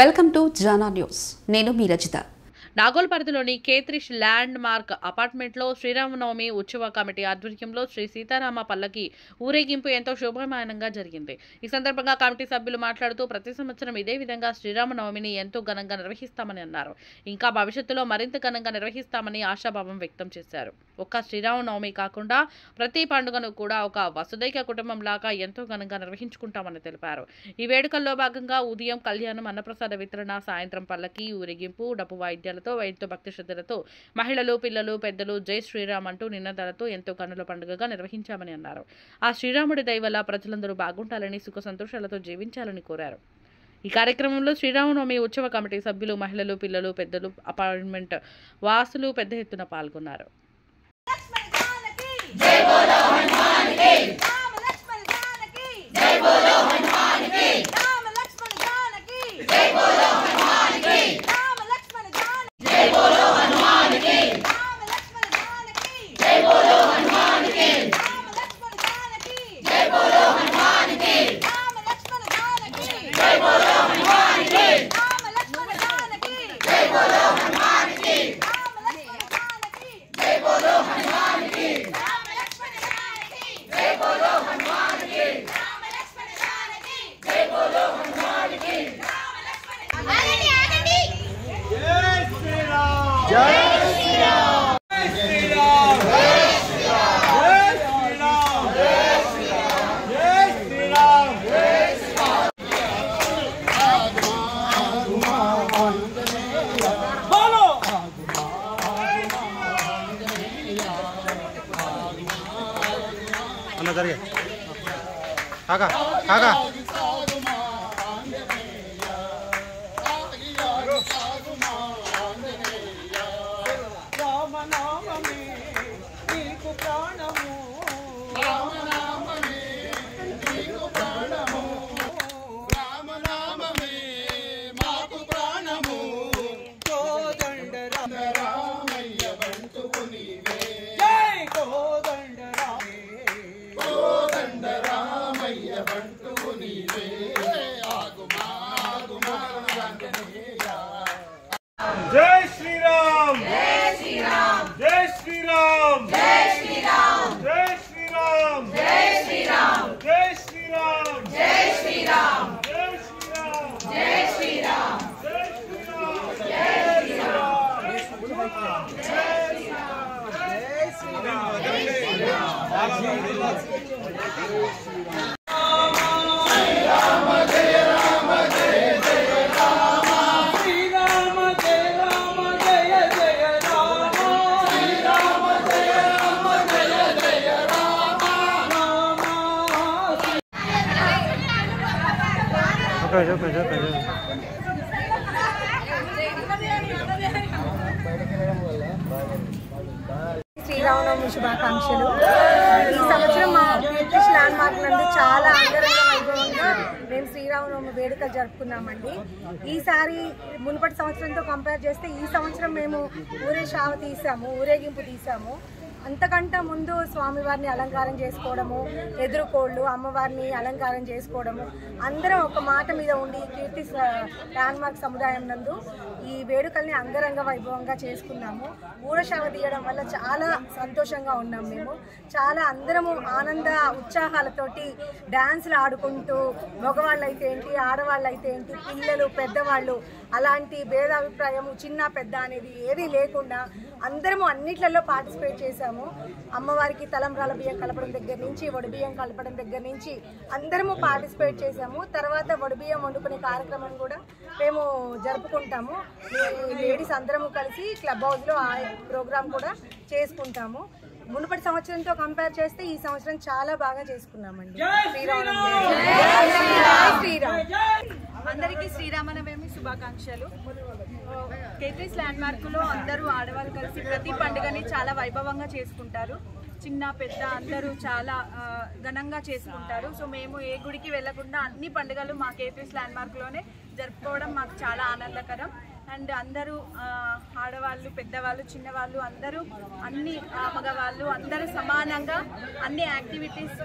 Welcome to Jana news. నేను మీ రజిత. నాగోల్ పరిధిలోని కేత్రిష్ land mark అపార్ట్మెంట్లో శ్రీరామనవమి ఉత్సవ కమిటీ ఆధ్వర్యంలో శ్రీ సీతారామ పల్లకి ఊరేగింపు ఎంతో శోభాయమానంగా జరిగింది. ఈ సందర్భంగా కమిటీ సభ్యులు మాట్లాడుతూ ప్రతి సంవత్సరం ఇదే విధంగా శ్రీరామనవమిని ఎంతో ఘనంగా నిర్వహిస్తామని అన్నారు. ఇంకా భవిష్యత్తులో మరింత ఘనంగా నిర్వహిస్తామని ఆశాభావం వ్యక్తం చేశారు. ఒక్క శ్రీరామనవమి కాకుండా ప్రతి పండుగను కూడా ఒక వసుదైక కుటుంబం లాగా ఎంతో ఘనంగా నిర్వహించుకుంటామని తెలిపారు. ఈ వేడుకల్లో భాగంగా ఉదయం కళ్యాణం, అన్నప్రసాద వితరణ, సాయంత్రం పల్లకి ఊరేగింపు, డప్పు వాయిద్యాలతో ఎంతో భక్తి శ్రద్ధలతో మహిళలు, పిల్లలు, పెద్దలు జై శ్రీరామ్ అంటూ నినాదాలతో ఎంతో కన్నుల పండుగగా నిర్వహించామని అన్నారు. ఆ శ్రీరాముడి దయ వల్ల ప్రజలందరూ బాగుంటాలని, సుఖ సంతోషాలతో జీవించాలని కోరారు. ఈ కార్యక్రమంలో శ్రీరామనవమి ఉత్సవ కమిటీ సభ్యులు, మహిళలు, పిల్లలు, పెద్దలు, అపార్ట్మెంట్ వాసులు పెద్ద ఎత్తున పాల్గొన్నారు. जय श्री राम, जय श्री राम, जय श्री राम, जय श्री राम, जय श्री राम, जय श्री राम, जय श्री राम, जय श्री राम, जय श्री राम, जय श्री राम, जय श्री राम, जय श्री राम, जय श्री राम. శ్రీరామనవమి శుభాకాంక్షలు. ఈ సంవత్సరం మా కేత్రిష్ ల్యాండ్ మార్క్ నందు చాలా అంగరంగ వైభవంగా మేము శ్రీరామనవమి వేడుకలు జరుపుకున్నామండి. ఈసారి మునుపటి సంవత్సరంతో కంపేర్ చేస్తే ఈ సంవత్సరం మేము ఊరేగింపు తీసాము. అంతకంటే ముందు స్వామివారిని అలంకారం చేసుకోవడము, ఎదురుకోళ్ళు, అమ్మవారిని అలంకారం చేసుకోవడము, అందరం ఒక మాట మీద ఉండి కీర్తి ల్యాండ్ మార్క్ సముదాయం నందు ఈ వేడుకల్ని అంగరంగ వైభవంగా చేసుకున్నాము. ఊరశవ తీయడం వల్ల చాలా సంతోషంగా ఉన్నాం. మేము చాలా అందరము ఆనంద ఉత్సాహాలతోటి డ్యాన్సులు ఆడుకుంటూ, మగవాళ్ళు అయితే ఏంటి, ఆడవాళ్ళు అయితే ఏంటి, పిల్లలు, పెద్దవాళ్ళు అలాంటి భేదాభిప్రాయము చిన్న పెద్ద అనేది ఏదీ లేకుండా అందరము అన్నిట్లలో పార్టిసిపేట్ చేశాము. అమ్మవారికి తలంబ్రాల బియ్యం కలపడం దగ్గర నుంచి, వడిబియ్యం కలపడం దగ్గర నుంచి అందరము పార్టిసిపేట్ చేశాము. తర్వాత వడిబియ్యం వండుకునే కార్యక్రమం కూడా మేము జరుపుకుంటాము. లేడీస్ అందరము కలిసి క్లబ్ హౌస్లో ఆ ప్రోగ్రాం కూడా చేసుకుంటాము. మునుపటి సంవత్సరంతో కంపేర్ చేస్తే ఈ సంవత్సరం చాలా బాగా చేసుకున్నామండి. శ్రీరామ్ అందరికీ శ్రీరామనవమి శుభాకాంక్షలు. కేత్రిష్ ల్యాండ్ మార్కులో అందరూ ఆడవాళ్ళు కలిసి ప్రతి పండుగని చాలా వైభవంగా చేసుకుంటారు. చిన్న పెద్ద అందరూ చాలా ఘనంగా చేసుకుంటారు. సో మేము ఏ గుడికి వెళ్లకుండా అన్ని పండుగలు మా కేత్రిష్ ల్యాండ్ మార్క్లోనే జరుపుకోవడం మాకు చాలా ఆనందకరం. అండ్ అందరూ ఆడవాళ్ళు, పెద్దవాళ్ళు, చిన్నవాళ్ళు అందరూ అన్ని మగవాళ్ళు అందరూ సమానంగా అన్ని యాక్టివిటీస్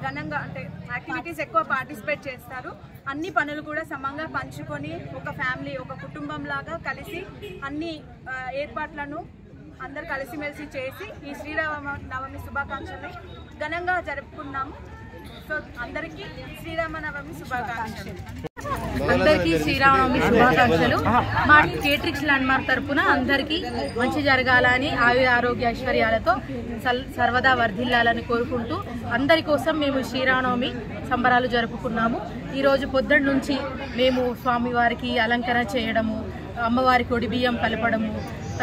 ఘనంగా అంటే యాక్టివిటీస్ ఎక్కువ పార్టిసిపేట్ చేస్తారు. అన్ని పనులు కూడా సమంగా పంచుకొని ఒక ఫ్యామిలీ, ఒక కుటుంబం లాగా కలిసి అన్ని ఏర్పాట్లను అందరు కలిసిమెలిసి చేసి ఈ శ్రీరామనవమి శుభాకాంక్షలు ఘనంగా జరుపుకున్నాము. సో అందరికీ శ్రీరామనవమి శుభాకాంక్షలు. అందరికీ శ్రీరామనవమి శుభాకాంక్షలు. మా కేట్రిక్స్ ల్యాండ్ మార్క్ తరఫున అందరికీ మంచి జరగాలని, ఆరోగ్య ఐశ్వర్యాలతో సర్వదా వర్ధిల్లాలని కోరుకుంటూ అందరి కోసం మేము శ్రీరామనవమి సంబరాలు జరుపుకున్నాము. ఈరోజు పొద్దున్న నుంచి మేము స్వామివారికి అలంకరణ చేయడము, అమ్మవారికి ఒడి బియ్యం కలపడము,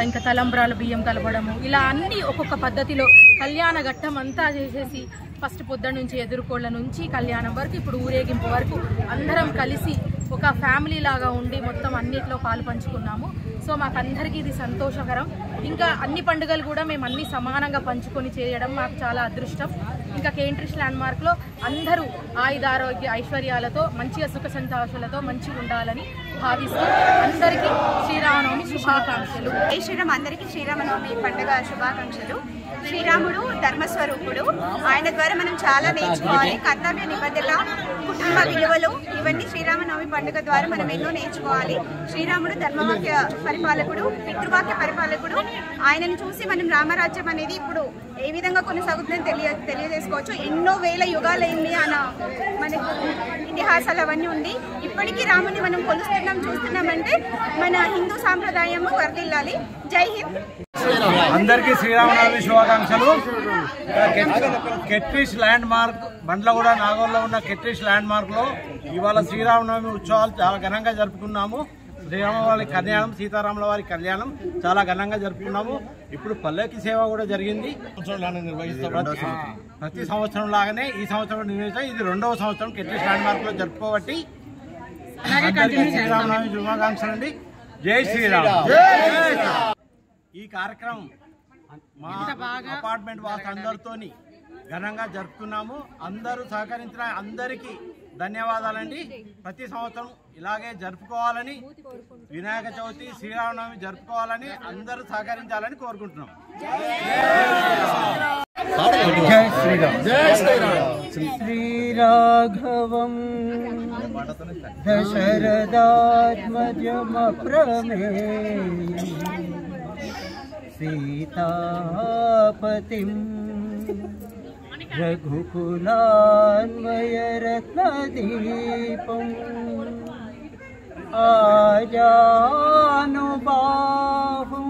ఇంకా తలంబ్రాల బియ్యం కలపడము, ఇలా అన్ని ఒక్కొక్క పద్ధతిలో కళ్యాణ ఘట్టం అంతా చేసేసి ఫస్ట్ పొద్దున్న నుంచి ఎదుర్కోళ్ళ నుంచి కళ్యాణం వరకు ఇప్పుడు ఊరేగింపు వరకు అందరం కలిసి ఒక ఫ్యామిలీ లాగా ఉండి మొత్తం అన్నిట్లో పాలు పంచుకున్నాము. సో మాకందరికీ ఇది సంతోషకరం. ఇంకా అన్ని పండుగలు కూడా మేము అన్ని సమానంగా పంచుకొని చేయడం మాకు చాలా అదృష్టం. ఇంకా కేట్రిక్స్ ల్యాండ్ మార్క్లో అందరూ ఆయుధారోగ్య ఐశ్వర్యాలతో మంచిగా సుఖ సంతోషాలతో మంచిగా ఉండాలని భావిస్తూ అందరికీ శ్రీరామనవమి శుభాకాంక్షలు. జై శ్రీరామ్. అందరికీ శ్రీరామనవమి పండుగ శుభాకాంక్షలు. శ్రీరాముడు ధర్మస్వరూపుడు. ఆయన ద్వారా మనం చాలా నేర్చుకోవాలి. కర్తవ్య నిబద్ధత, కుటుంబ విలువలు, ఇవన్నీ శ్రీరామనవమి పండుగ ద్వారా మనం ఎన్నో నేర్చుకోవాలి. శ్రీరాముడు ధర్మవాక్య పరిపాలకుడు, పితృవాక్య పరిపాలకుడు. ఆయనను చూసి మనం రామరాజ్యం అనేది ఇప్పుడు ఏ విధంగా కొనసాగుతుందని తెలియజేసుకోవచ్చు. ఎన్నో వేల యుగాలైంది అన్న మనకు ఇతిహాసాలు అవన్నీ ఉంది. ఇప్పటికీ రాముని మనం కొలుస్తున్నాం, చూస్తున్నామంటే మన హిందూ సాంప్రదాయము వర్ధిల్లాలి. జై హింద్. అందరికీ శ్రీరామనవమి శుభాకాంక్షలు. కేట్రిక్స్ ల్యాండ్ మార్క్ బండ్లగూడ నాగోల్లో ఉన్న కేట్రిక్స్ ల్యాండ్ మార్క్ లో ఇవాళ శ్రీరామనవమి ఉత్సవాలు చాలా ఘనంగా జరుపుకున్నాము. శ్రీరామ వారి కళ్యాణం, సీతారాముల వారి కళ్యాణం చాలా ఘనంగా జరుపుకున్నాము. ఇప్పుడు పల్లకి సేవ కూడా జరిగింది. ప్రతి సంవత్సరం లాగానే ఈ సంవత్సరం నిర్వహిస్తాం. ఇది 2వ సంవత్సరం కేట్రిక్స్ ల్యాండ్ మార్క్ లో జరుపుకోబట్టి అందరికీ శ్రీరామనవమి శుభాకాంక్షలు అండి. జై శ్రీరామ్. ఈ కార్యక్రమం మా అపార్ట్మెంట్ వాసు అందరితోని ఘనంగా జరుపుకున్నాము. అందరూ సహకరించిన అందరికీ ధన్యవాదాలండి. ప్రతి సంవత్సరం ఇలాగే జరుపుకోవాలని, వినాయక చవితి, శ్రీరామనవమి జరుపుకోవాలని అందరూ సహకరించాలని కోరుకుంటున్నాం. జై శ్రీరామ్. జై శ్రీరామ్. శ్రీరాఘవం దశరథాత్మజమప్రమేయం సీతాపతిం రఘుకులాన్వయరత్నదీపం ఆజానుబాహుం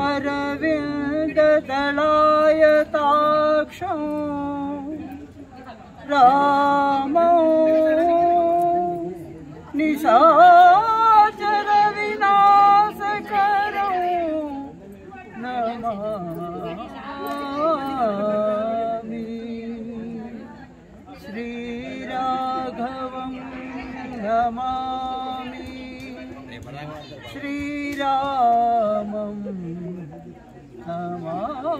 అరవిందదళాయతాక్షం రామో నిశాచర వినాశకరం నమామి. శ్రీరాఘవం నమామి. శ్రీరామం నమామి.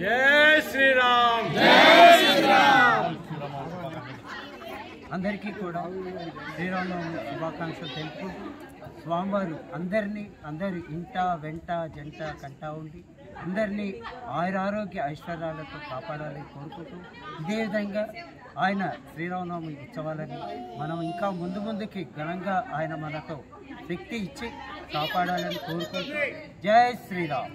జై శ్రీరామ్. అందరికీ కూడా శ్రీరామనవమి శుభాకాంక్షలు తెలుపుకుంటూ స్వామివారు అందరి ఇంట వెంట జంట కంటా ఉండి అందరినీ ఆయురారోగ్య ఐశ్వర్యాలతో కాపాడాలని కోరుకుంటూ ఇదే విధంగా ఆయన శ్రీరామనవమి ఉత్సవాలని మనం ఇంకా ముందుకి ఘనంగా ఆయన మనకు శక్తి ఇచ్చి కాపాడాలని కోరుకుంటూ జై శ్రీరామ్.